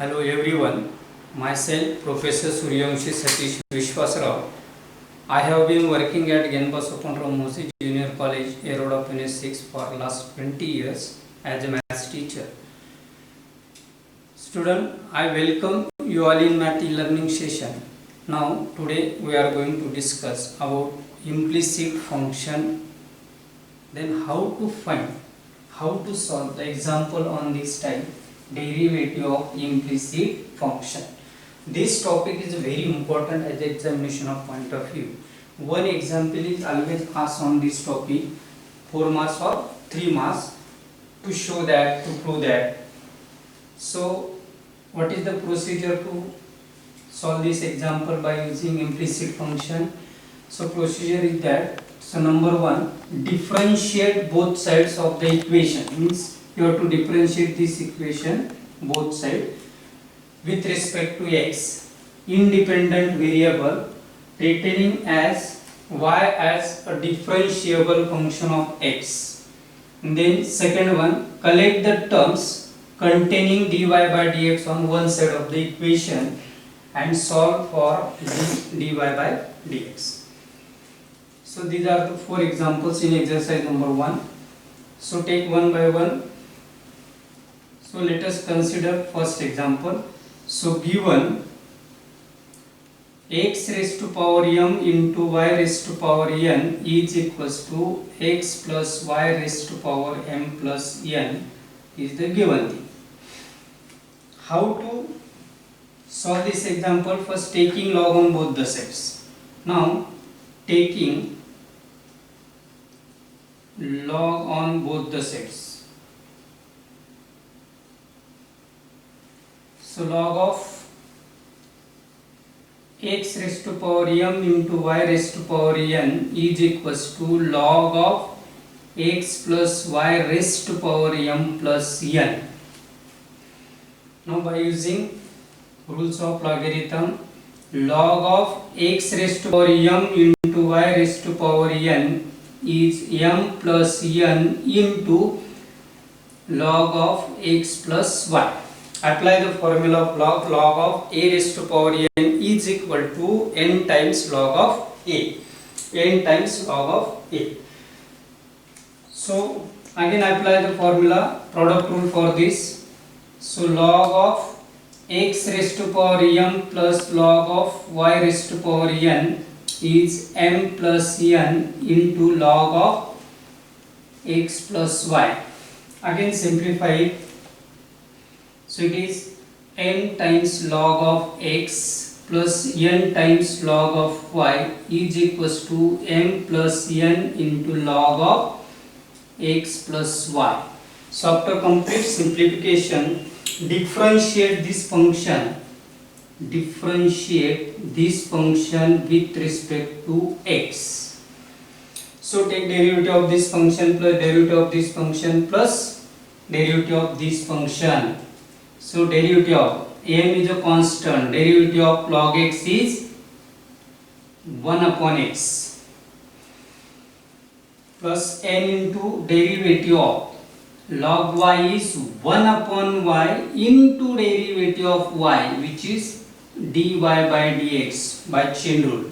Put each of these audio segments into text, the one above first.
Hello everyone, myself Professor Suryavanshi Satish Vishwasrao. I have been working at Genbasopandram Moses Junior College, Eroda, Pune 6 for last 20 years as a maths teacher. Student, I welcome you all in math learning session. Now today we are going to discuss about implicit function, then how to find, how to solve the example on this type. Derivative of implicit function. This topic is very important as examination of point of view. One example is always asked on this topic, 4 marks or 3 marks, to show that, to prove that. So what is the procedure to solve this example by using implicit function? So procedure is that, so number one, differentiate both sides of the equation. Means you have to differentiate this equation both sides with respect to x, independent variable, retaining as y as a differentiable function of x. And then second one, collect the terms containing dy by dx on one side of the equation and solve for dy by dx. So these are the 4 examples in exercise number 1. So take one by one. So let us consider first example. So given x raised to power m into y raised to power n is equals to x plus y raised to power m plus n is the given thing. How to solve this example? First taking log on both the sides. Now taking log on both the sides. So log of x raised to power m into y raised to power n is equals to log of x plus y raised to power m plus n. Now by using rules of logarithm, log of x raised to power m into y raised to power n is m plus n into log of x plus y. Apply the formula of log of a raised to power n is equal to n times log of a. N times log of a. So again apply the formula, product rule for this. So log of x raised to power m plus log of y raised to power n is m plus n into log of x plus y. Again simplify it. So it is m times log of x plus n times log of y is equals to m plus n into log of x plus y. So after complete simplification, differentiate this function with respect to x. So take derivative of this function plus derivative of this function plus derivative of this function. So derivative of m is a constant, derivative of log x is 1 upon x plus n into derivative of log y is 1 upon y into derivative of y, which is dy by dx by chain rule.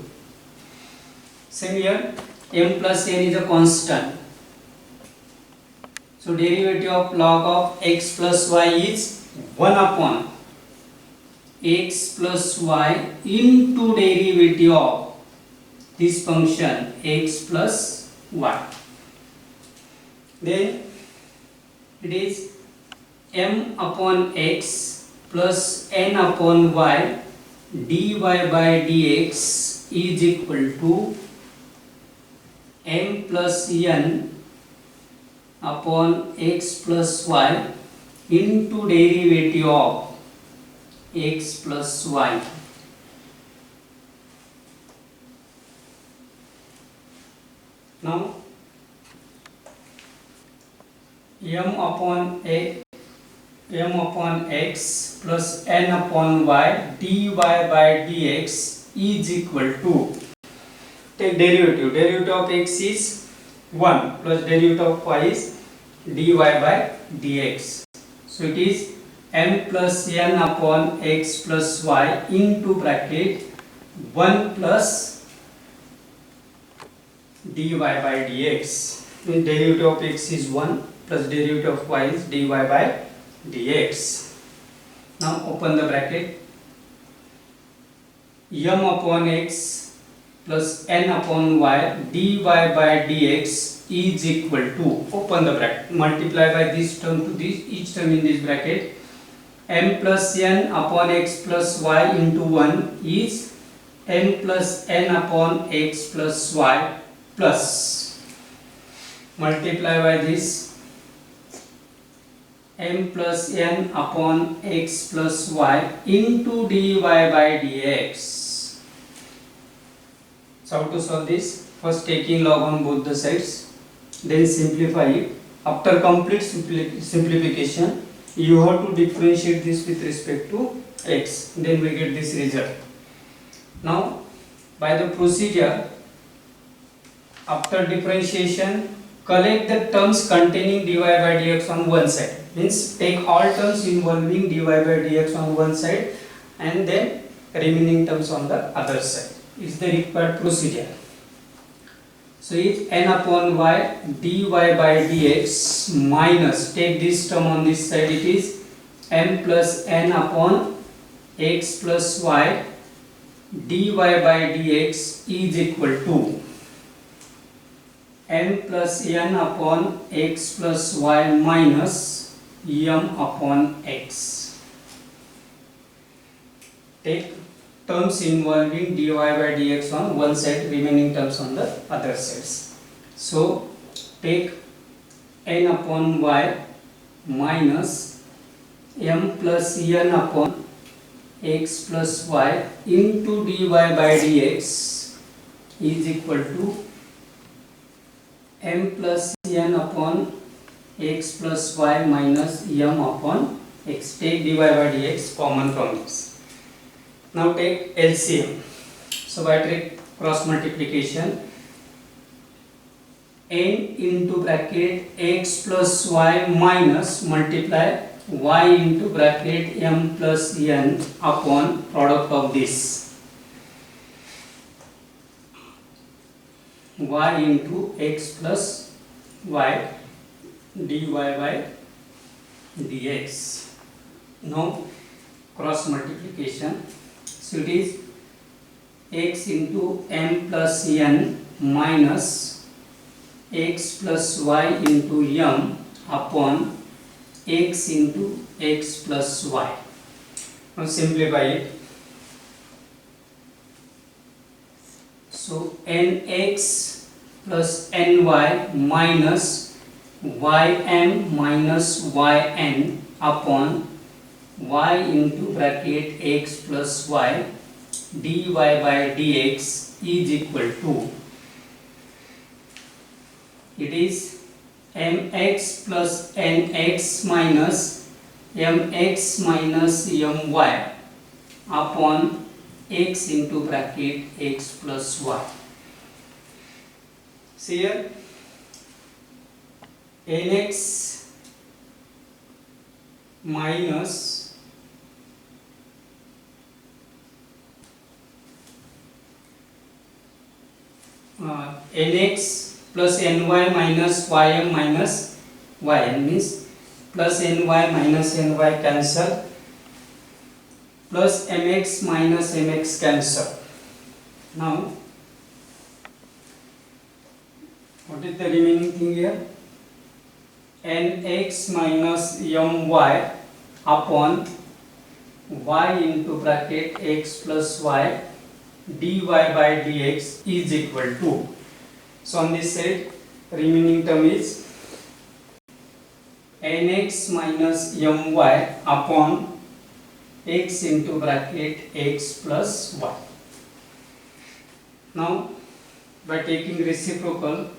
Same here, m plus n is a constant. So derivative of log of x plus y is 1 upon x plus y into derivative of this function x plus y. Then it is m upon x plus n upon y dy by dx is equal to m plus n upon x plus y into derivative of x plus y. Now m upon x plus n upon y dy by dx is equal to, take derivative of x is 1 plus derivative of y is dy by dx. So it is m plus n upon x plus y into bracket 1 plus dy by dx. The derivative of x is 1 plus derivative of y is dy by dx. Now open the bracket. M upon x plus n upon y dy by dx is equal to, open the bracket, multiply by this term to this, each term in this bracket, m plus n upon x plus y into 1 is m plus n upon x plus y plus, multiply by this, m plus n upon x plus y into dy by dx. So how to solve this? First taking log on both the sides, then simplify it. After complete simplification, you have to differentiate this with respect to x, then we get this result. Now by the procedure, after differentiation, collect the terms containing dy by dx on one side, means take all terms involving dy by dx on one side and then remaining terms on the other side is the required procedure. So it's n upon y dy by dx minus, take this term on this side, it is m plus n upon x plus y dy by dx is equal to m plus n upon x plus y minus m upon x. Take terms involving dy by dx on one side, remaining terms on the other sides. So take n upon y minus m plus n upon x plus y into dy by dx is equal to m plus n upon x plus y minus m upon x. Take dy by dx common from this. Now take LCM. So by take cross multiplication, n into bracket x plus y minus multiply y into bracket m plus n upon product of this y into x plus y dy by dx. Now cross multiplication, so it is x into m plus n minus x plus y into m upon x into x plus y. Now simplify it. So nx plus ny minus ym minus yn upon y into bracket x plus y dy by dx is equal to, it is mx plus nx minus mx minus my upon x into bracket x plus y. See here, nx minus nx plus ny minus ym minus yn, means plus ny minus ny cancel, plus mx minus mx cancel. Now what is the remaining thing here? nx minus my upon y into bracket x plus y dy by dx is equal to, so on this side remaining term is nx minus my upon x into bracket x plus y. Now by taking reciprocal,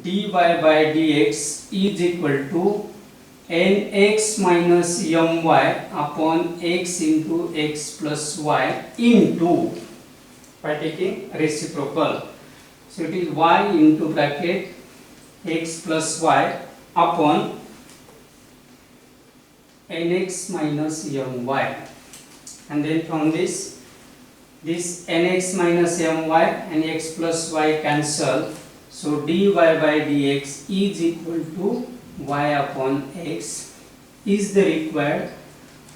dy by dx is equal to nx minus my upon x into x plus y into, by taking reciprocal, so it is y into bracket x plus y upon nx minus my, and then from this nx minus my and x plus y cancel, so dy by dx is equal to y upon x is the required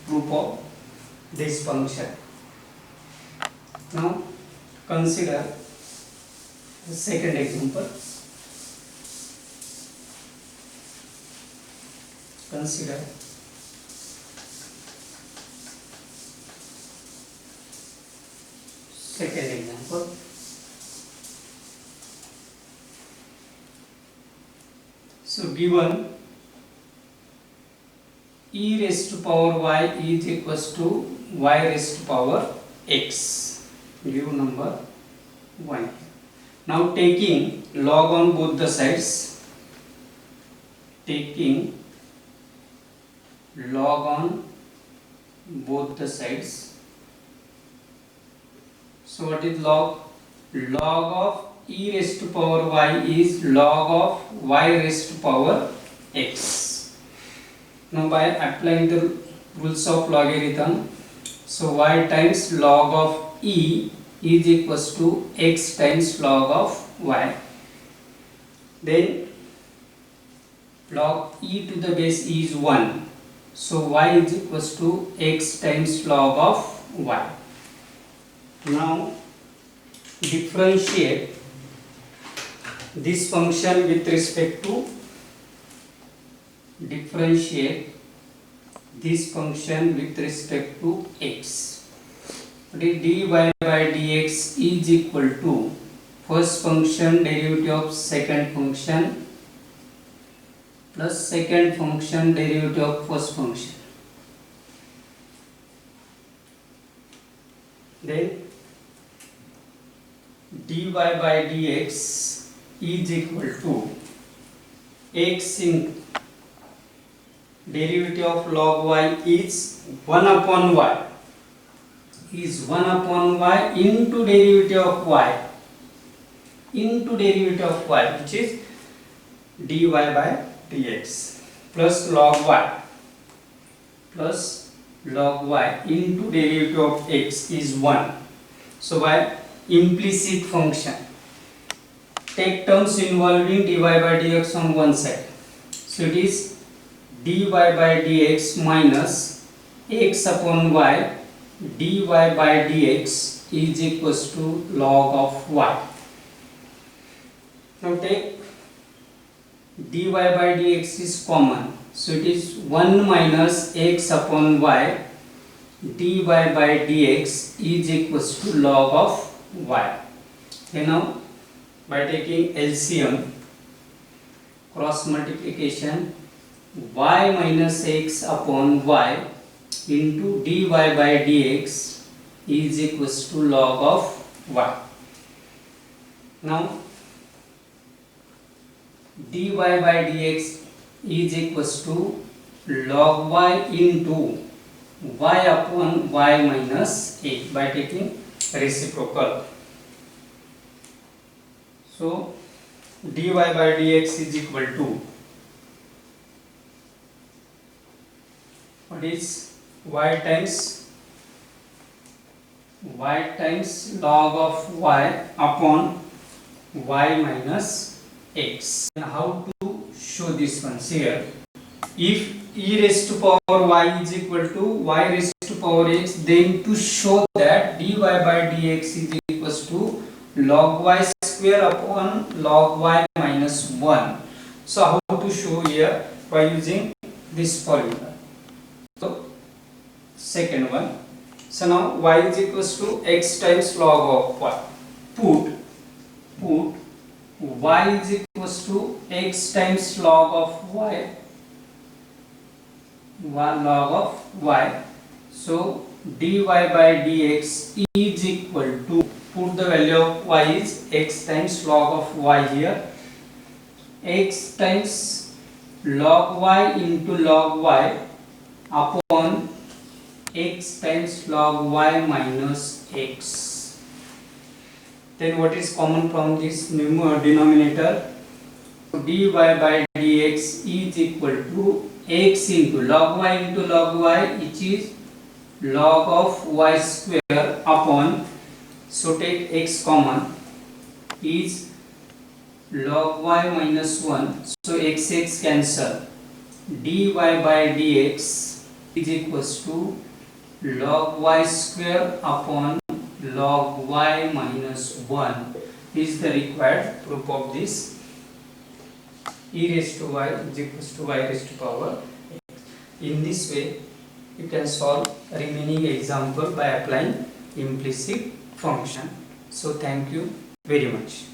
proof of this function. Now consider the second example. Consider second example. So given e raised to power y is equals to y raised to power x. Give number 1. Now taking log on both the sides, taking log on both the sides. So what is log? Log of e raised to power y is log of y raised to power x. Now by applying the rules of logarithm, so y times log of e is equals to x times log of y. Then log e to the base is 1. So y is equals to x times log of y. Now differentiate this function with respect to x. dy by dx is equal to first function derivative of second function plus second function derivative of first function. Then dy by dx is equal to x in derivative of log y is 1 upon y into derivative of y which is dy by dx plus log y into derivative of x is 1. So by implicit function, take terms involving dy by dx on one side. So it is dy by dx minus x upon y dy by dx is equals to log of y. Now take dy by dx is common, so it is 1 minus x upon y dy by dx is equals to log of y. Okay, now by taking LCM, cross multiplication, y minus x upon y into dy by dx is equals to log of y. Now dy by dx is equals to log y into y upon y minus a by taking reciprocal. So dy by dx is equal to what is y times log of y upon y minus x. And how to show this one here? If e raised to power y is equal to y raised to power x, then to show that dy by dx is equals to log y square upon log y minus 1. So how to show here? By using this formula. So second one, so now y is equals to x times log of y. Put y is equals to x times log of y, log of y. So dy by dx is equal to, put the value of y is x times log of y here, x times log y into log y upon x times log y minus x. Then what is common from this denominator? dy by dx is equal to x into log y, which is log of y square upon, so take x common, is log y minus 1, so x cancel, dy by dx is equals to log y square upon log y minus 1 is the required proof of this. E raised to y is equals to y raised to power x. In this way you can solve remaining example by applying implicit function. So thank you very much.